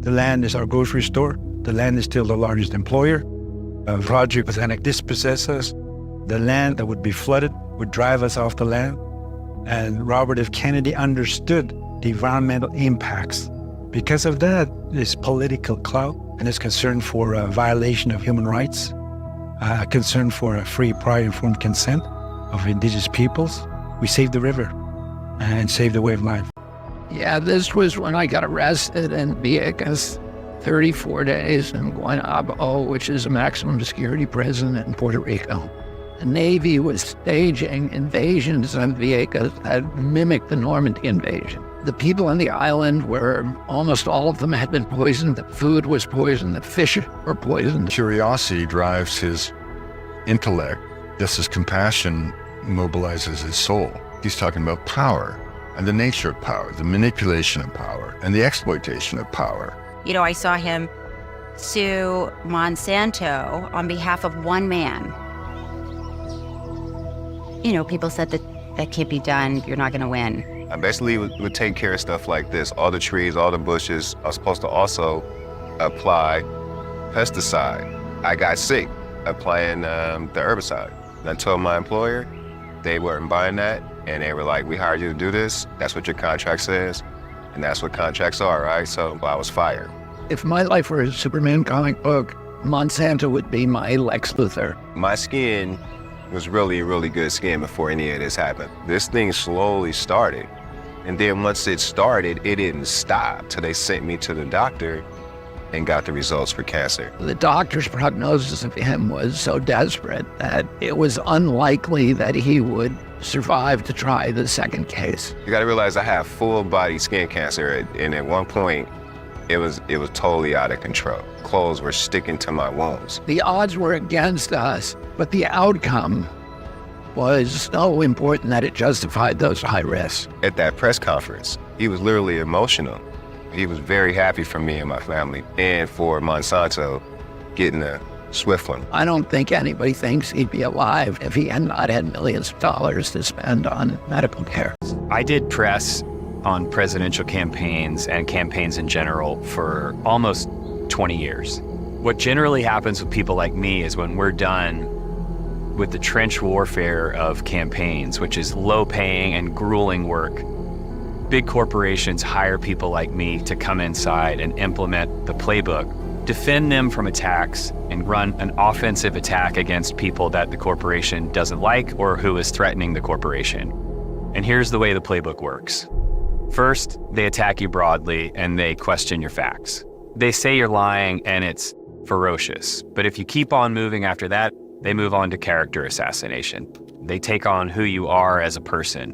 The land is our grocery store. The land is still the largest employer. Roger was going to dispossess us. The land that would be flooded would drive us off the land. And Robert F. Kennedy understood the environmental impacts. Because of that, his political clout and his concern for a violation of human rights, a concern for a free, prior, informed consent of indigenous peoples, we saved the river and saved the way of life. Yeah, this was when I got arrested in Vieques, 34 days in Guaynabo, which is a maximum security prison in Puerto Rico. The Navy was staging invasions of Vieques that mimicked the Normandy invasion. The people on the island were, almost all of them had been poisoned. The food was poisoned. The fish were poisoned. Curiosity drives his intellect, just as compassion mobilizes his soul. He's talking about power and the nature of power, the manipulation of power, and the exploitation of power. You know, I saw him sue Monsanto on behalf of one man. You know, people said that can't be done, you're not gonna win. I basically would take care of stuff like this. All the trees, all the bushes. I was supposed to also apply pesticide. I got sick applying the herbicide. And I told my employer, they weren't buying that. And they were like, we hired you to do this. That's what your contract says. And that's what contracts are, right? So I was fired. If my life were a Superman comic book, Monsanto would be my Lex Luthor. My skin was really, really good skin before any of this happened. This thing slowly started. And then once it started, it didn't stop till they sent me to the doctor and got the results for cancer. The doctor's prognosis of him was so desperate that it was unlikely that he would survive to try the second case. You gotta realize I have full body skin cancer, and at one point, it was totally out of control. Clothes were sticking to my wounds. The odds were against us, but the outcome was so important that it justified those high risks. At that press conference, he was literally emotional. He was very happy for me and my family, and for Monsanto getting a swift one. I don't think anybody thinks he'd be alive if he had not had millions of dollars to spend on medical care. I did press on presidential campaigns and campaigns in general for almost 20 years. What generally happens with people like me is when we're done with the trench warfare of campaigns, which is low-paying and grueling work, big corporations hire people like me to come inside and implement the playbook, defend them from attacks, and run an offensive attack against people that the corporation doesn't like or who is threatening the corporation. And here's the way the playbook works. First, they attack you broadly and they question your facts. They say you're lying and it's ferocious. But if you keep on moving after that, they move on to character assassination. They take on who you are as a person.